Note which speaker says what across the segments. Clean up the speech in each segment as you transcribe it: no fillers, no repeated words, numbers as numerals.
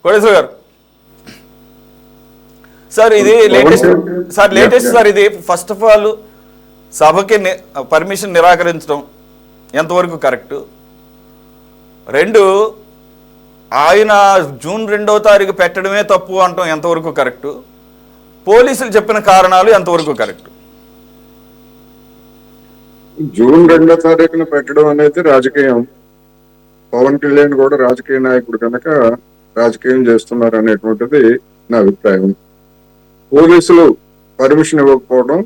Speaker 1: కోటేశ్వర గారు, సార్ ఇది latest sir ఇది ఫస్ట్ ఆఫ్ ఆల్ సభకి పర్మిషన్ నిరాకరించడం ఎంతవరకు కరెక్టు? రెండు, ఆయన జూన్ 2వ తారీఖు పెట్టడమే తప్పు అంటాం ఎంతవరకు కరెక్టు? పోలీసులు చెప్పిన కారణాలు ఎంతవరకు కరెక్టు?
Speaker 2: జూన్ 2వ తారీఖున పెట్టడం అనేది రాజకీయం. పవన్ కళ్యాణ్ కూడా రాజకీయ నాయకుడు కనుక రాజకీయం చేస్తున్నారు అనేటువంటిది నా అభిప్రాయం. పోలీసులు పర్మిషన్ ఇవ్వకపోవడం,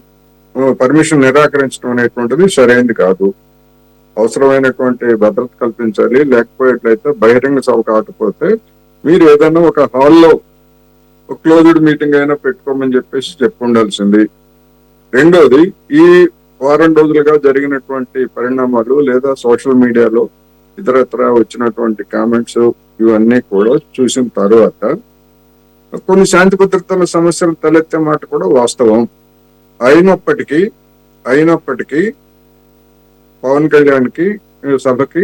Speaker 2: పర్మిషన్ నిరాకరించడం అనేటువంటిది సరైనది కాదు. అవసరమైనటువంటి భద్రత కల్పించాలి. లేకపోయేట్లయితే బహిరంగ సభ కాకపోతే మీరు ఏదైనా ఒక హాల్లో క్లోజ్డ్ మీటింగ్ అయినా పెట్టుకోమని చెప్పి ఉండాల్సింది. రెండోది, ఈ వారం రోజులుగా జరిగినటువంటి పరిణామాలు లేదా సోషల్ మీడియాలో ఇతరత్ర వచ్చినటువంటి కామెంట్స్ ఇవన్నీ కూడా చూసిన తర్వాత కొన్ని శాంతి భద్రతల సమస్యలు తలెత్తే మాట కూడా వాస్తవం. అయినప్పటికీ పవన్ కళ్యాణ్కి సభకి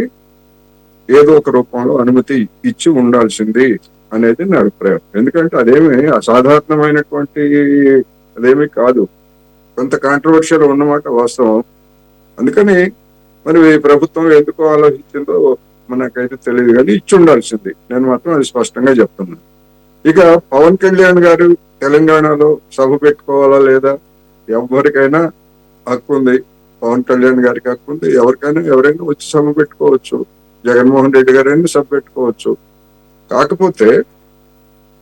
Speaker 2: ఏదో ఒక రూపంలో అనుమతి ఇచ్చి ఉండాల్సింది అనేది నా అభిప్రాయం. ఎందుకంటే అదేమి అసాధారణమైనటువంటి అదేమీ కాదు. కొంత కాంట్రవర్షియల్ ఉన్నమాట వాస్తవం. అందుకని మరి ప్రభుత్వం ఎందుకు ఆలోచించిందో మనకైతే తెలియదు, కానీ ఇచ్చి ఉండాల్సింది. నేను మాత్రం అది స్పష్టంగా చెప్తున్నాను. ఇక పవన్ కళ్యాణ్ గారు తెలంగాణలో సభ పెట్టుకోవాలా లేదా, ఎవరికైనా హక్కు ఉంది. పవన్ కళ్యాణ్ గారికి హక్కు ఉంది. ఎవరైనా వచ్చి సభ పెట్టుకోవచ్చు. జగన్మోహన్ రెడ్డి గారైనా సభ పెట్టుకోవచ్చు. కాకపోతే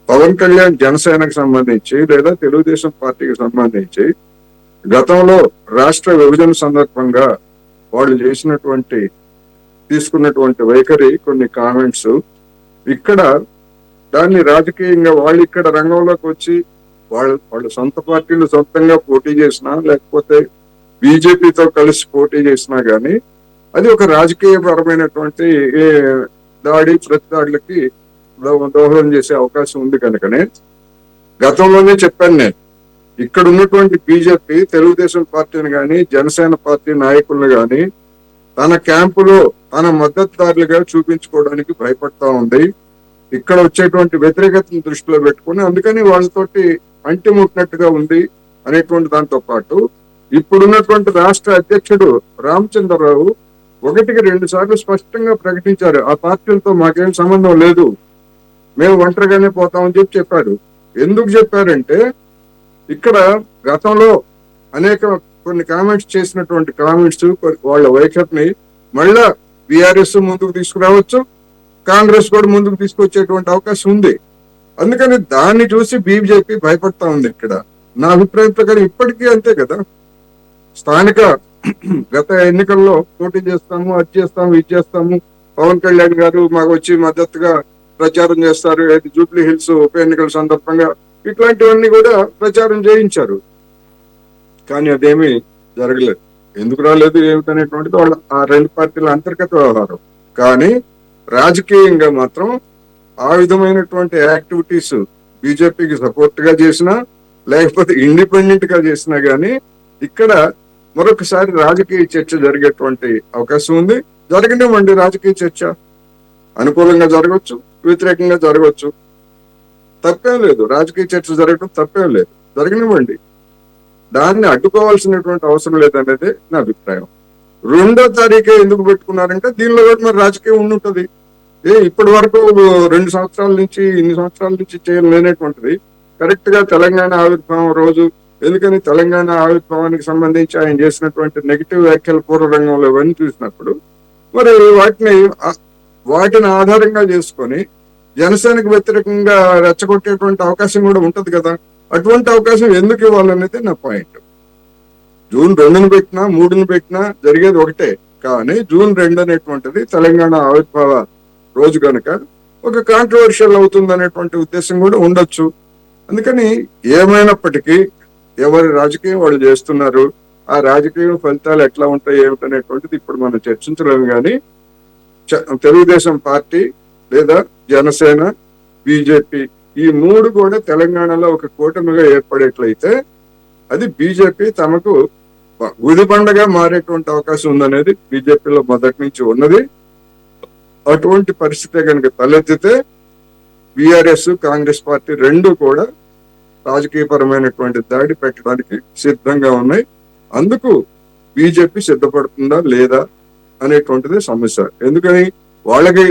Speaker 2: పవన్ కళ్యాణ్ జనసేనకు సంబంధించి లేదా తెలుగుదేశం పార్టీకి సంబంధించి గతంలో రాష్ట్ర విభజన సందర్భంగా వాళ్ళు తీసుకున్నటువంటి వైఖరి, కొన్ని కామెంట్స్ ఇక్కడ దాన్ని రాజకీయంగా వాళ్ళు ఇక్కడ రంగంలోకి వచ్చి వాళ్ళు సొంత పార్టీలు సొంతంగా పోటీ చేసినా లేకపోతే బీజేపీతో కలిసి పోటీ చేసినా గానీ అది ఒక రాజకీయపరమైనటువంటి ప్రతిదాడులకి దోహదం చేసే అవకాశం ఉంది. కనుకనే గతంలోనే చెప్పాను నేను, ఇక్కడ ఉన్నటువంటి బీజేపీ తెలుగుదేశం పార్టీని గాని జనసేన పార్టీ నాయకులను గాని తన క్యాంపులో తన మద్దతుదారులుగా చూపించుకోవడానికి భయపడతా ఉంది. ఇక్కడ వచ్చేటువంటి వ్యతిరేకతను దృష్టిలో పెట్టుకుని అందుకని వాళ్ళతోటి అంటిముట్టినట్టుగా ఉంది అనేటువంటి దాంతో పాటు ఇప్పుడున్నటువంటి రాష్ట్ర అధ్యక్షుడు రామచంద్రరావు 1-2 సార్లు స్పష్టంగా ప్రకటించారు, ఆ పార్టీలతో మాకేం సంబంధం లేదు, మేము ఒంటరిగానే పోతామని చెప్పారు. ఎందుకు చెప్పారంటే ఇక్కడ గతంలో కొన్ని కామెంట్స్ చేసినటువంటి కామెంట్స్ వాళ్ళ వైఖరిని మళ్ళా బీఆర్ఎస్ ముందుకు తీసుకురావచ్చు, కాంగ్రెస్ కూడా ముందుకు తీసుకొచ్చేటువంటి అవకాశం ఉంది. అందుకని దాన్ని చూసి బీజేపీ భయపడతా ఉంది. ఇక్కడ నా అభిప్రాయం ప్రకారం ఇప్పటికీ అంతే కదా. స్థానిక గత ఎన్నికల్లో పోటీ చేస్తాము, అది చేస్తాము, ఇది చేస్తాము, పవన్ కళ్యాణ్ గారు మాకు వచ్చి మద్దతుగా ప్రచారం చేస్తారు, జూబ్లీ హిల్స్ ఉప ఎన్నికల సందర్భంగా ఇట్లాంటివన్నీ కూడా ప్రచారం చేయించారు. కానీ అదేమీ జరగలేదు. ఎందుకు రాలేదు ఏమిటనేటువంటిది వాళ్ళ ఆ 2 పార్టీల అంతర్గత వ్యవహారం. కానీ రాజకీయంగా మాత్రం ఆ విధమైనటువంటి యాక్టివిటీస్ బీజేపీకి సపోర్ట్ గా చేసినా లేకపోతే ఇండిపెండెంట్ గా చేసినా గానీ ఇక్కడ మరొకసారి రాజకీయ చర్చ జరిగేటువంటి అవకాశం ఉంది. జరగనివ్వండి, రాజకీయ చర్చ అనుకూలంగా జరగవచ్చు, వ్యతిరేకంగా జరగవచ్చు, తప్పేం లేదు. రాజకీయ చర్చ జరగడం తప్పేం లేదు, జరగనివ్వండి. దాన్ని అడ్డుకోవాల్సినటువంటి అవసరం లేదనేది నా అభిప్రాయం. 2వ తారీఖే ఎందుకు పెట్టుకున్నారంటే దీనిలో కూడా మరి రాజకీయం ఉండుంటది. ఇప్పటి వరకు 2 సంవత్సరాల నుంచి ఇన్ని సంవత్సరాల నుంచి చేయలేనటువంటిది కరెక్ట్ గా తెలంగాణ ఆవిర్భావం రోజు. ఎందుకని తెలంగాణ ఆవిర్భావానికి సంబంధించి ఆయన చేసినటువంటి నెగిటివ్ వ్యాఖ్యలు పూర్వ రంగంలో ఇవన్నీ చూసినప్పుడు మరి వాటిని ఆధారంగా చేసుకొని జనసేనకు వ్యతిరేకంగా రెచ్చగొట్టేటువంటి అవకాశం కూడా ఉంటది కదా. అటువంటి అవకాశం ఎందుకు ఇవ్వాలనేది నా పాయింట్. జూన్ 2ని పెట్టినా 3ని పెట్టినా జరిగేది ఒకటే. కానీ జూన్ 2 అనేటువంటిది తెలంగాణ ఆవిర్భావ రోజు కనుక ఒక కాంట్రవర్షియల్ అవుతుంది అనేటువంటి ఉద్దేశం కూడా ఉండొచ్చు. అందుకని ఏమైనప్పటికీ ఎవరి రాజకీయం వాళ్ళు చేస్తున్నారు. ఆ రాజకీయ ఫలితాలు ఎట్లా ఉంటాయి ఏమిటనేటువంటిది ఇప్పుడు మనం చర్చించలేము. కానీ తెలుగుదేశం పార్టీ లేదా జనసేన, బీజేపీ ఈ 3 కూడా తెలంగాణలో ఒక కూటమిగా ఏర్పడేట్లయితే అది బీజేపీ తమకు గుదిబండగా మారేటువంటి అవకాశం ఉందనేది బీజేపీలో మొదటి నుంచి ఉన్నది. అటువంటి పరిస్థితి కనుక తలెత్తితే బీఆర్ఎస్ కాంగ్రెస్ పార్టీ రెండు కూడా రాజకీయపరమైనటువంటి దాడి పెట్టడానికి సిద్ధంగా ఉన్నాయి. అందుకు బీజేపీ సిద్ధపడుతుందా లేదా అనేటువంటిది సమస్య. ఎందుకని వాళ్ళకి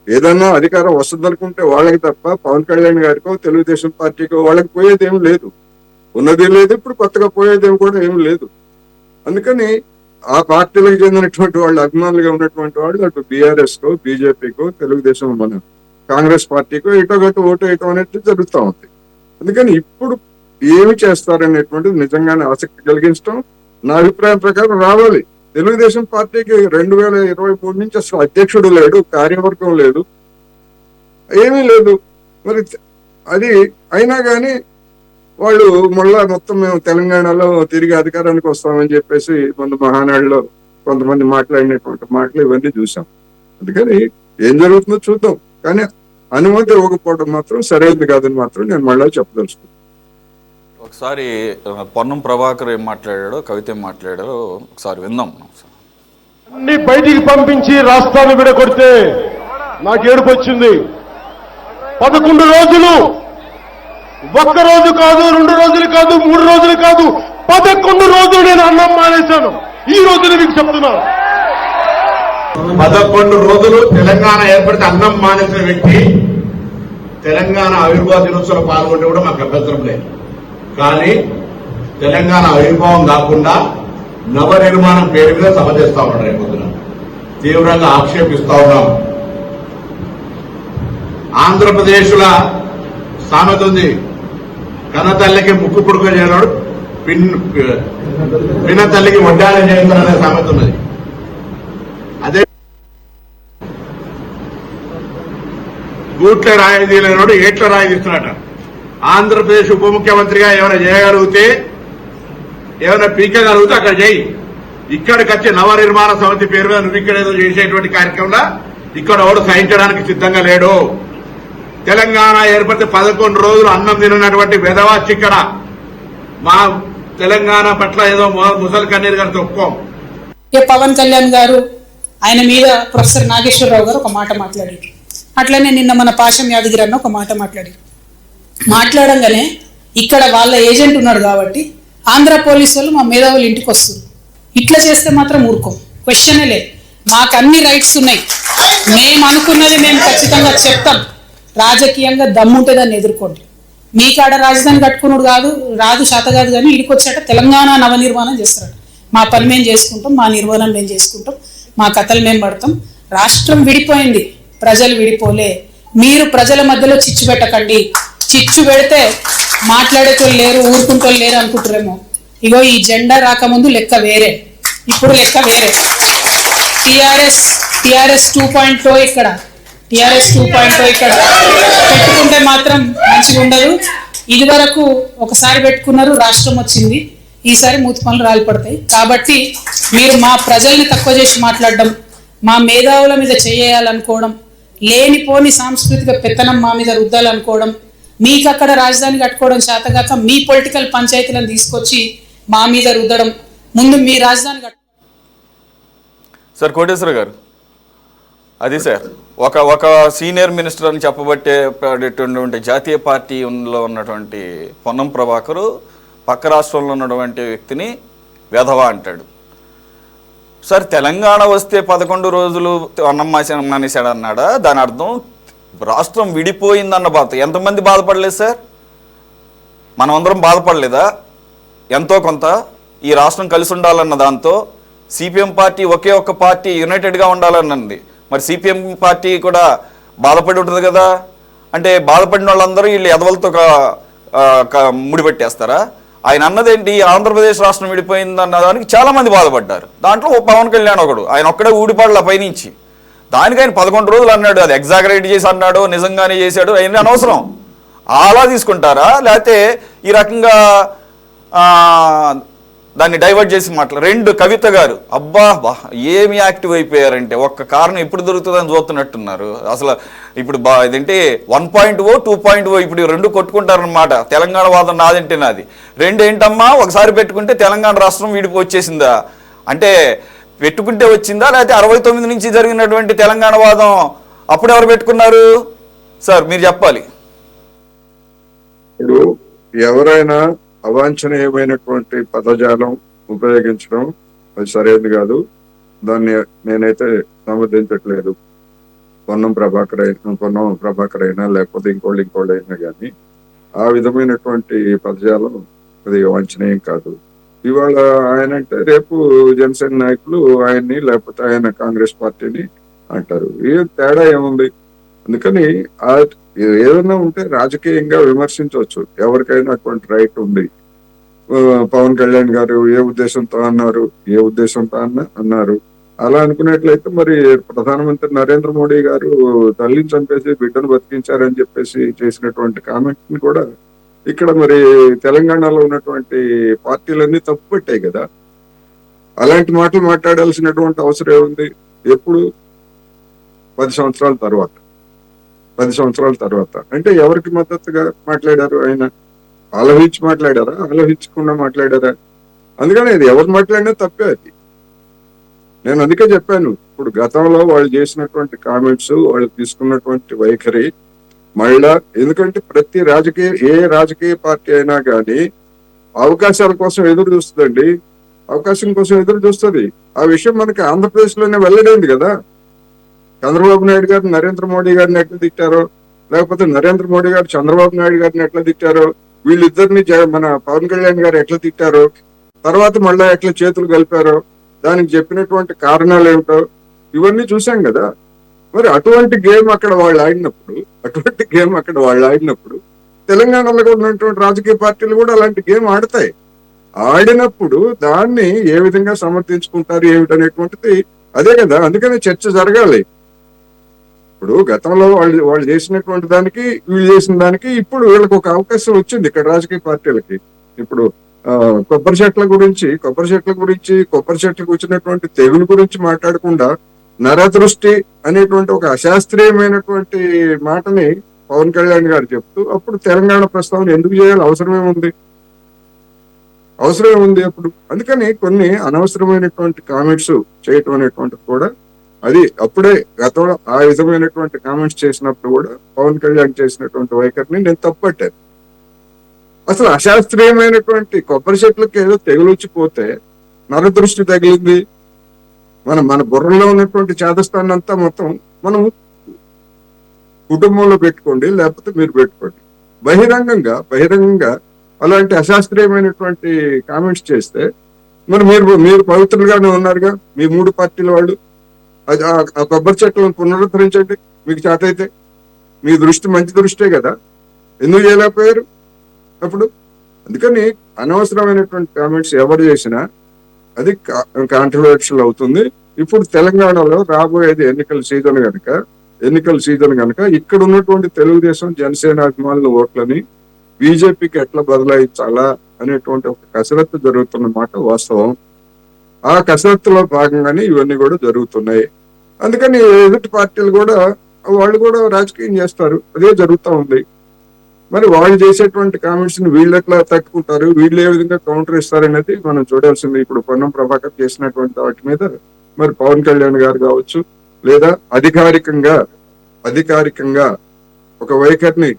Speaker 2: ఏదన్నా అధికారం వస్తుందనుకుంటే వాళ్ళకి తప్ప పవన్ కళ్యాణ్ గారికో తెలుగుదేశం పార్టీకో వాళ్ళకి పోయేది ఏమి లేదు, ఉన్నది లేదు, ఇప్పుడు కొత్తగా పోయేదేమి కూడా ఏమి లేదు. అందుకని ఆ పార్టీలకు చెందినటువంటి వాళ్ళు అభిమానులుగా ఉన్నటువంటి వాళ్ళు అటు బీఆర్ఎస్ కో బీజేపీకో తెలుగుదేశం మన కాంగ్రెస్ పార్టీకో ఇటో గట్టు ఓటు వేయటం అనేది జరుగుతూ ఉంది. అందుకని ఇప్పుడు ఏమి చేస్తారనేటువంటిది నిజంగానే ఆసక్తి కలిగించడం నా అభిప్రాయం ప్రకారం రావాలి. తెలుగుదేశం పార్టీకి 2023 నుంచి అసలు అధ్యక్షుడు లేడు, కార్యవర్గం లేదు, ఏమీ లేదు. మరి అది అయినా కానీ వాళ్ళు మళ్ళా మొత్తం మేము తెలంగాణలో తిరిగి అధికారానికి వస్తామని చెప్పేసి మన మహానాడులో కొంతమంది మాట్లాడినటువంటి మాటలు ఇవన్నీ చూసాం. అందుకని ఏం జరుగుతుందో చూద్దాం. కానీ అనుమతి ఇవ్వకపోవడం మాత్రం సరైనది కాదని మాత్రం నేను మళ్ళీ చెప్పదలుచుకున్నాను.
Speaker 1: ఒకసారి పొన్నం ప్రభాకర్ ఏం మాట్లాడాడో, కవిత ఏం మాట్లాడారో ఒకసారి విందాం.
Speaker 3: అన్ని బయటికి పంపించి రాష్ట్రాన్ని విడగొడితే నాకు ఏడుపు వచ్చింది. 11 రోజులు, ఒక్క రోజు కాదు, 2 రోజులు కాదు, 3 రోజులు కాదు, 11 రోజులు నేను అన్నం మానేశాను. ఈ రోజున మీకు చెప్తున్నాను,
Speaker 4: 11 రోజులు తెలంగాణ ఏర్పడితే అన్నం మానేసిన వ్యక్తి తెలంగాణ ఆవిర్భావ దినోత్సవంలో పాల్గొంటే కూడా మాకు అభ్యంతరం లేదు. కానీ తెలంగాణ ఆవిర్భావం కాకుండా నవ నిర్మాణం పేరు మీద సభ చేస్తా ఉన్నాడు. రేపు పొద్దున తీవ్రంగా ఆక్షేపిస్తా ఉన్నాం. ఆంధ్రప్రదేశ్ల సామెత ఉంది, కన్న తల్లికి ముక్కు పుడుక చేయనాడు, పిన్న తల్లికి వడ్డానం చేస్తారనే సామెత ఉన్నది. అదే గూట్ల రాయి తీయలేనాడు ఏట్ల రాయి తీస్తున్నట. ఆంధ్రప్రదేశ్ ఉప ముఖ్యమంత్రిగా ఏమైనా చేయగలిగితే, ఏమైనా పీకగలిగితే అక్కడ చేయి. ఇక్కడికి వచ్చే నవ నిర్మాణ సమితి పేరు మీద నువ్వు ఇక్కడ ఏదో చేసేటువంటి కార్యక్రమంలో ఇక్కడ ఎవడు సహించడానికి సిద్ధంగా లేడు. తెలంగాణ ఏర్పడితే 11 రోజులు అన్నం తినటువంటి వెధవాచి ఇక్కడ మా తెలంగాణ పట్ల ఏదో ముసలి కన్నీరు గారితో ఒప్పుకోం.
Speaker 5: పవన్ కళ్యాణ్ గారు ఆయన మీద ప్రొఫెసర్ నాగేశ్వరరావు గారు ఒక మాట మాట్లాడారు. అట్లనే నిన్న మన పాశం యాదగిరి అన్న ఒక మాట మాట్లాడారు. మాట్లాడంగానే ఇక్కడ వాళ్ళ ఏజెంట్ ఉన్నాడు కాబట్టి ఆంధ్ర పోలీసు వాళ్ళు మా మేధావులు ఇంటికి వస్తారు. ఇట్లా చేస్తే మాత్రం ఊరుకోం, క్వశ్చనే లేదు. మాకు అన్ని రైట్స్ ఉన్నాయి, మేము అనుకున్నది మేము ఖచ్చితంగా చెప్తాం. రాజకీయంగా దమ్ముంటే దాన్ని ఎదుర్కోండి. మీ కాడ రాజధాని కట్టుకున్నాడు రాదు శాత కాదు, కానీ ఇడికి వచ్చాట తెలంగాణ నవనిర్మాణం చేస్తారట. మా పని మేము చేసుకుంటాం, మా నిర్మాణం మేము చేసుకుంటాం, మా కథలు మేము పడతాం. రాష్ట్రం విడిపోయింది, ప్రజలు విడిపోలే. మీరు ప్రజల మధ్యలో చిచ్చు పెట్టకండి. చిచ్చు పెడితే మాట్లాడేటోళ్ళు లేరు, ఊరుకుంటోళ్ళు లేరు అనుకుంటారేమో. ఇగో ఈ జెండా రాకముందు లెక్క వేరే, ఇప్పుడు లెక్క వేరే. టిఆర్ఎస్ 2.0 ఇక్కడ, టిఆర్ఎస్ 2.0 ఇక్కడ పెట్టుకుంటే మాత్రం మంచిగా ఉండదు. ఇది వరకు ఒకసారి పెట్టుకున్నారు, రాష్ట్రం వచ్చింది. ఈసారి మూతి పనులు రాలిపడతాయి. కాబట్టి మీరు మా ప్రజల్ని తక్కువ చేసి మాట్లాడడం, మా మేధావుల మీద చేయాలనుకోవడం, లేనిపోని సాంస్కృతిక పెత్తనం మా మీద రుద్దాలనుకోవడం, మీకు అక్కడ రాజధాని కట్టుకోవడం చేతగాక మీ పొలిటికల్ పంచాయతీలను తీసుకొచ్చి మా మీద రుద్దడం. ముందు మీ రాజధాని
Speaker 1: కోటేశ్వర గారు, అది సార్ ఒక సీనియర్ మినిస్టర్ అని చెప్పబట్టేటువంటి జాతీయ పార్టీలో ఉన్నటువంటి పొన్నం ప్రభాకరు పక్క రాష్ట్రంలో ఉన్నటువంటి వ్యక్తిని వెధవ అంటాడు. సార్ తెలంగాణ వస్తే 11 రోజులు అన్నం మానేశాడు అన్నాడా? దాని అర్థం రాష్ట్రం విడిపోయిందన్న బాధ. ఎంతమంది బాధపడలేదు సార్? మనం అందరం బాధపడలేదా? ఎంతో కొంత ఈ రాష్ట్రం కలిసి ఉండాలన్న దాంతో సిపిఎం పార్టీ ఒకే ఒక్క పార్టీ యునైటెడ్గా ఉండాలన్నది. మరి సిపిఎం పార్టీ కూడా బాధపడి ఉంటుంది కదా. అంటే బాధపడిన వాళ్ళందరూ వీళ్ళు ఎదవలతో ముడిపెట్టేస్తారా? ఆయన అన్నదేంటి, ఆంధ్రప్రదేశ్ రాష్ట్రం విడిపోయిందన్న దానికి చాలామంది బాధపడ్డారు. దాంట్లో పవన్ కళ్యాణ్ ఒకడు, ఆయన ఒక్కడే ఊడిపడలా పైనుంచి. దానికి ఆయన 11 రోజులు అన్నాడు, అది ఎగ్జాగరేట్ చేసి అన్నాడు, నిజంగానే చేశాడు, అయినా అనవసరం. అలా తీసుకుంటారా? లేకపోతే ఈ రకంగా దాన్ని డైవర్ట్ చేసి రెండు కవిత గారు అబ్బా ఏమి యాక్టివ్ అయిపోయారంటే, ఒక్క కారణం ఎప్పుడు దొరుకుతుందని చూస్తున్నట్టున్నారు. అసలు ఇప్పుడు ఇదంటే 1.0 2.0 ఇప్పుడు 2 కొట్టుకుంటారనమాట. తెలంగాణ వాదం నాదంటే నాది. 2 ఏంటమ్మా, ఒకసారి పెట్టుకుంటే తెలంగాణ రాష్ట్రం వచ్చేసిందా అంటే పెట్టుకుంటే వచ్చిందా, లేకపోతే 69 నుంచి జరిగినటువంటి తెలంగాణ వాదం అప్పుడు ఎవరు పెట్టుకున్నారు సార్? మీరు చెప్పాలి.
Speaker 2: ఇప్పుడు ఎవరైనా అవాంఛనీయమైనటువంటి పదజాలం ఉపయోగించడం అది సరైనది కాదు. దాన్ని నేనైతే సమర్థించట్లేదు. పొన్నం ప్రభాకర్ అయినా లేకపోతే ఇంకోళ్ళు అయినా కానీ ఆ విధమైనటువంటి పదజాలం అది వాంఛనీయం కాదు. ఇవాళ ఆయన అంటే రేపు జనసేన నాయకులు ఆయన్ని లేకపోతే ఆయన కాంగ్రెస్ పార్టీని అంటారు. ఏం తేడా ఏముంది? అందుకని ఆ ఏదైనా ఉంటే రాజకీయంగా విమర్శించవచ్చు, ఎవరికైనా అటువంటి రైట్ ఉంది. పవన్ కళ్యాణ్ గారు ఏ ఉద్దేశంతో అన్నారు. అలా అనుకున్నట్లయితే మరి ప్రధానమంత్రి నరేంద్ర మోడీ గారు తల్లిని చంపేసి బిడ్డను బతికించారని చెప్పేసి చేసినటువంటి కామెంట్ ని కూడా ఇక్కడ మరి తెలంగాణలో ఉన్నటువంటి పార్టీలన్నీ తప్పుపట్టాయి కదా. అలాంటి మాటలు మాట్లాడాల్సినటువంటి అవసరం ఏముంది? ఎప్పుడు? 10 సంవత్సరాల తర్వాత అంటే ఎవరికి మద్దతుగా మాట్లాడారు? ఆయన ఆలోచించి మాట్లాడారా, ఆలోచించకుండా మాట్లాడారా? అందుకని ఇది ఎవరు మాట్లాడినా తప్పే. అది నేను అందుకే చెప్పాను. ఇప్పుడు గతంలో వాళ్ళు చేసినటువంటి కామెంట్స్, వాళ్ళు తీసుకున్నటువంటి వైఖరి మళ్ళా, ఎందుకంటే ఏ రాజకీయ పార్టీ అయినా కానీ అవకాశాల కోసం ఎదురు చూస్తుందండి. అవకాశం కోసం ఎదురు చూస్తుంది. ఆ విషయం మనకి ఆంధ్రప్రదేశ్ లోనే వెల్లడైంది కదా. చంద్రబాబు నాయుడు గారు నరేంద్ర మోడీ గారిని ఎట్లా తిట్టారో, లేకపోతే నరేంద్ర మోడీ గారు చంద్రబాబు నాయుడు గారిని ఎట్లా తిట్టారో, వీళ్ళిద్దరిని మన పవన్ కళ్యాణ్ గారు ఎట్లా తిట్టారో, తర్వాత మళ్ళా ఎట్లా చేతులు కలిపారో, దానికి చెప్పినటువంటి కారణాలు ఏమిటో ఇవన్నీ చూసాం కదా. మరి అటువంటి గేమ్ అక్కడ వాళ్ళు ఆడినప్పుడు తెలంగాణలో ఉన్నటువంటి రాజకీయ పార్టీలు కూడా అలాంటి గేమ్ ఆడతాయి. ఆడినప్పుడు దాన్ని ఏ విధంగా సమర్థించుకుంటారు ఏమిటనేటువంటిది అదే కదా. అందుకని చర్చ జరగాలి. ఇప్పుడు గతంలో వాళ్ళు చేసినటువంటి దానికి, వీళ్ళు చేసిన దానికి ఇప్పుడు వీళ్ళకి ఒక అవకాశం వచ్చింది ఇక్కడ రాజకీయ పార్టీలకి. ఇప్పుడు కొబ్బరి చెట్లకు వచ్చినటువంటి తెగులు గురించి మాట్లాడకుండా నరదృష్టి అనేటువంటి ఒక అశాస్త్రీయమైనటువంటి మాటని పవన్ కళ్యాణ్ గారు చెప్తూ అప్పుడు తెలంగాణ ప్రస్తావన ఎందుకు చేయాలి? అవసరమేముంది అప్పుడు? అందుకని కొన్ని అనవసరమైనటువంటి కామెంట్స్ చేయటం అనేటువంటిది కూడా అది అప్పుడే గతంలో ఆ విధమైనటువంటి కామెంట్స్ చేసినప్పుడు కూడా పవన్ కళ్యాణ్ చేసినటువంటి వైఖరిని నేను తప్పట్టాను. అసలు అశాస్త్రీయమైనటువంటి కొబ్బరి చెట్లకి ఏదో తెగులొచ్చిపోతే నరదృష్టి తగిలింది, మన బుర్రలో ఉన్నటువంటి చేదస్థాన్ని అంతా మొత్తం మనం కుటుంబంలో పెట్టుకోండి, లేకపోతే మీరు పెట్టుకోండి. బహిరంగంగా అలాంటి అశాస్త్రీయమైనటువంటి కామెంట్స్ చేస్తే మరి మీరు పవిత్రులుగానే ఉన్నారుగా మీ 3 పార్టీల వాళ్ళు. ఆ కొబ్బరి చెట్లను పునరుద్ధరించండి మీకు చేతైతే. మీ దృష్టి మంచి దృష్టే కదా, ఎందుకు చేయలేకపోయారు అప్పుడు? అందుకని అనవసరమైనటువంటి కామెంట్స్ ఎవరు చేసినా అది కాంట్రవర్షియల్ అవుతుంది. ఇప్పుడు తెలంగాణలో రాబోయేది ఎన్నికల సీజన్ కనుక ఇక్కడ ఉన్నటువంటి తెలుగుదేశం జనసేన అభిమానుల ఓట్లని బీజేపీకి ఎట్లా బదలాయించాలా అనేటువంటి ఒక కసరత్తు జరుగుతున్న మాట వాస్తవం. ఆ కసరత్తులో భాగంగానే ఇవన్నీ కూడా జరుగుతున్నాయి. అందుకని ఎదుటి పార్టీలు కూడా వాళ్ళు కూడా రాజకీయం చేస్తారు, అదే జరుగుతూ ఉంది. మరి వాళ్ళు చేసేటువంటి కామెంట్స్ ని వీళ్ళు ఎట్లా తట్టుకుంటారు, వీళ్ళు ఏ విధంగా కౌంటర్ ఇస్తారనేది మనం చూడాల్సింది. ఇప్పుడు పొన్నం ప్రభాకర్ చేసినటువంటి వాటి మీద మరి పవన్ కళ్యాణ్ గారు కావచ్చు, లేదా అధికారికంగా ఒక వైఖరిని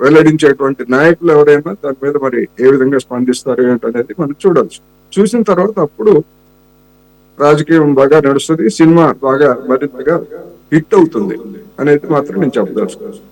Speaker 2: వెల్లడించేటువంటి నాయకులు ఎవరైనా దాని మీద మరి ఏ విధంగా స్పందిస్తారు ఏంటనేది మనం చూడాల్సి. చూసిన తర్వాత అప్పుడు రాజకీయం బాగా నడుస్తుంది, సినిమా బాగా మరింతగా హిట్ అవుతుంది అనేది మాత్రం నేను చెప్పదలుచుకోవచ్చు.